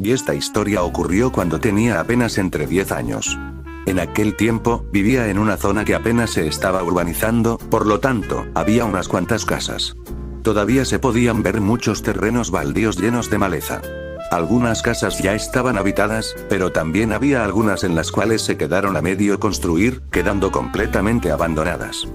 Y esta historia ocurrió cuando tenía apenas entre 10 años. En aquel tiempo, vivía en una zona que apenas se estaba urbanizando, por lo tanto, había unas cuantas casas. Todavía se podían ver muchos terrenos baldíos llenos de maleza. Algunas casas ya estaban habitadas, pero también había algunas en las cuales se quedaron a medio construir, quedando completamente abandonadas.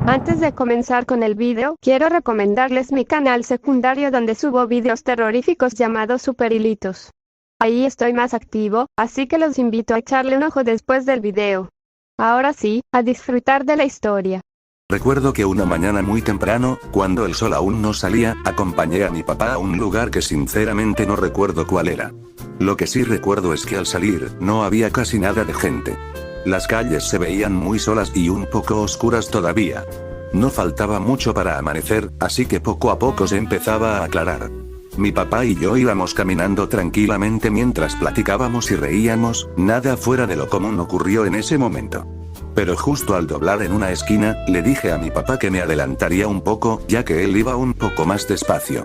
Antes de comenzar con el video, quiero recomendarles mi canal secundario donde subo videos terroríficos llamados Superhilitos. Ahí estoy más activo, así que los invito a echarle un ojo después del video. Ahora sí, a disfrutar de la historia. Recuerdo que una mañana muy temprano, cuando el sol aún no salía, acompañé a mi papá a un lugar que sinceramente no recuerdo cuál era. Lo que sí recuerdo es que al salir, no había casi nada de gente. Las calles se veían muy solas y un poco oscuras todavía. No faltaba mucho para amanecer, así que poco a poco se empezaba a aclarar. Mi papá y yo íbamos caminando tranquilamente mientras platicábamos y reíamos, nada fuera de lo común ocurrió en ese momento. Pero justo al doblar en una esquina, le dije a mi papá que me adelantaría un poco, ya que él iba un poco más despacio.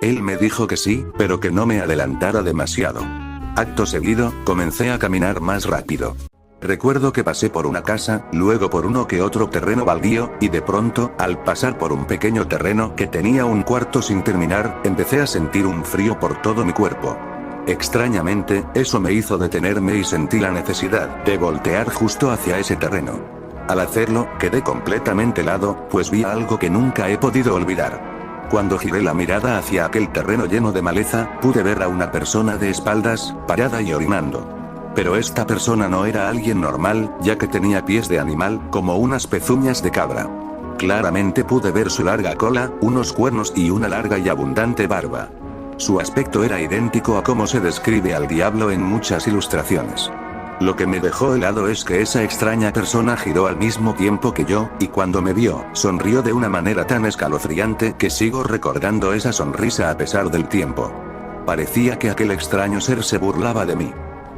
Él me dijo que sí, pero que no me adelantara demasiado. Acto seguido, comencé a caminar más rápido. Recuerdo que pasé por una casa, luego por uno que otro terreno baldío, y de pronto, al pasar por un pequeño terreno que tenía un cuarto sin terminar, empecé a sentir un frío por todo mi cuerpo. Extrañamente, eso me hizo detenerme y sentí la necesidad de voltear justo hacia ese terreno. Al hacerlo, quedé completamente helado, pues vi algo que nunca he podido olvidar. Cuando giré la mirada hacia aquel terreno lleno de maleza, pude ver a una persona de espaldas, parada y orinando. Pero esta persona no era alguien normal, ya que tenía pies de animal, como unas pezuñas de cabra. Claramente pude ver su larga cola, unos cuernos y una larga y abundante barba. Su aspecto era idéntico a cómo se describe al diablo en muchas ilustraciones. Lo que me dejó helado es que esa extraña persona giró al mismo tiempo que yo, y cuando me vio, sonrió de una manera tan escalofriante que sigo recordando esa sonrisa a pesar del tiempo. Parecía que aquel extraño ser se burlaba de mí.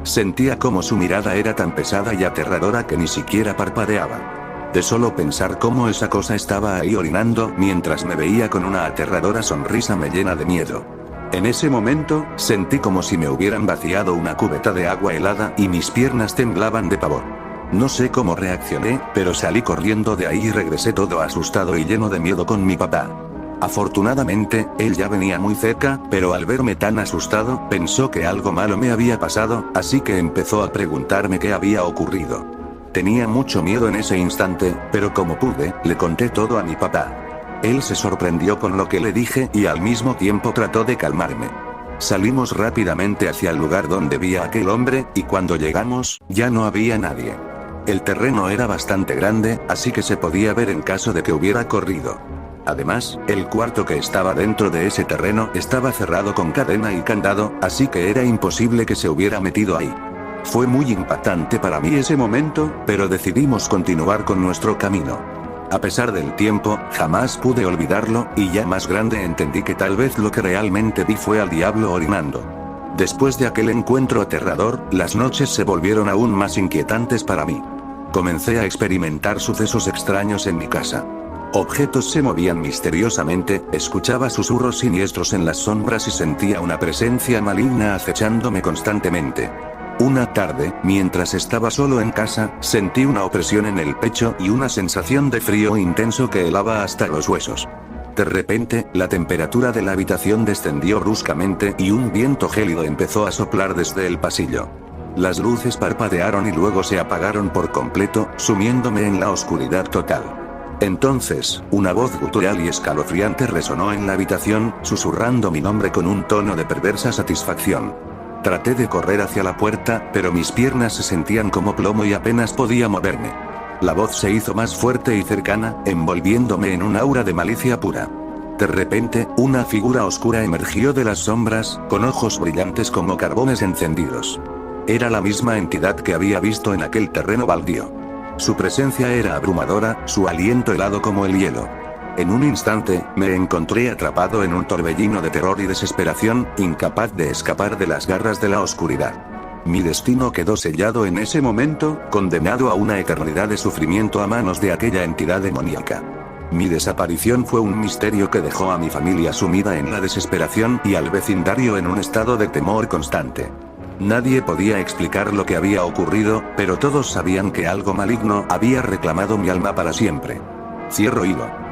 Sentía como su mirada era tan pesada y aterradora que ni siquiera parpadeaba. De solo pensar cómo esa cosa estaba ahí orinando mientras me veía con una aterradora sonrisa me llena de miedo. En ese momento, sentí como si me hubieran vaciado una cubeta de agua helada y mis piernas temblaban de pavor. No sé cómo reaccioné, pero salí corriendo de ahí y regresé todo asustado y lleno de miedo con mi papá. Afortunadamente, él ya venía muy cerca, pero al verme tan asustado, pensó que algo malo me había pasado, así que empezó a preguntarme qué había ocurrido. Tenía mucho miedo en ese instante, pero como pude, le conté todo a mi papá. Él se sorprendió con lo que le dije y al mismo tiempo trató de calmarme. Salimos rápidamente hacia el lugar donde vi a aquel hombre, y cuando llegamos, ya no había nadie. El terreno era bastante grande, así que se podía ver en caso de que hubiera corrido. Además, el cuarto que estaba dentro de ese terreno estaba cerrado con cadena y candado, así que era imposible que se hubiera metido ahí. Fue muy impactante para mí ese momento, pero decidimos continuar con nuestro camino. A pesar del tiempo, jamás pude olvidarlo, y ya más grande entendí que tal vez lo que realmente vi fue al diablo orinando. Después de aquel encuentro aterrador, las noches se volvieron aún más inquietantes para mí. Comencé a experimentar sucesos extraños en mi casa. Objetos se movían misteriosamente, escuchaba susurros siniestros en las sombras y sentía una presencia maligna acechándome constantemente. Una tarde, mientras estaba solo en casa, sentí una opresión en el pecho y una sensación de frío intenso que helaba hasta los huesos. De repente, la temperatura de la habitación descendió bruscamente y un viento gélido empezó a soplar desde el pasillo. Las luces parpadearon y luego se apagaron por completo, sumiéndome en la oscuridad total. Entonces, una voz gutural y escalofriante resonó en la habitación, susurrando mi nombre con un tono de perversa satisfacción. Traté de correr hacia la puerta, pero mis piernas se sentían como plomo y apenas podía moverme. La voz se hizo más fuerte y cercana, envolviéndome en un aura de malicia pura. De repente, una figura oscura emergió de las sombras, con ojos brillantes como carbones encendidos. Era la misma entidad que había visto en aquel terreno baldío. Su presencia era abrumadora, su aliento helado como el hielo. En un instante, me encontré atrapado en un torbellino de terror y desesperación, incapaz de escapar de las garras de la oscuridad. Mi destino quedó sellado en ese momento, condenado a una eternidad de sufrimiento a manos de aquella entidad demoníaca. Mi desaparición fue un misterio que dejó a mi familia sumida en la desesperación y al vecindario en un estado de temor constante. Nadie podía explicar lo que había ocurrido, pero todos sabían que algo maligno había reclamado mi alma para siempre. Cierro hilo.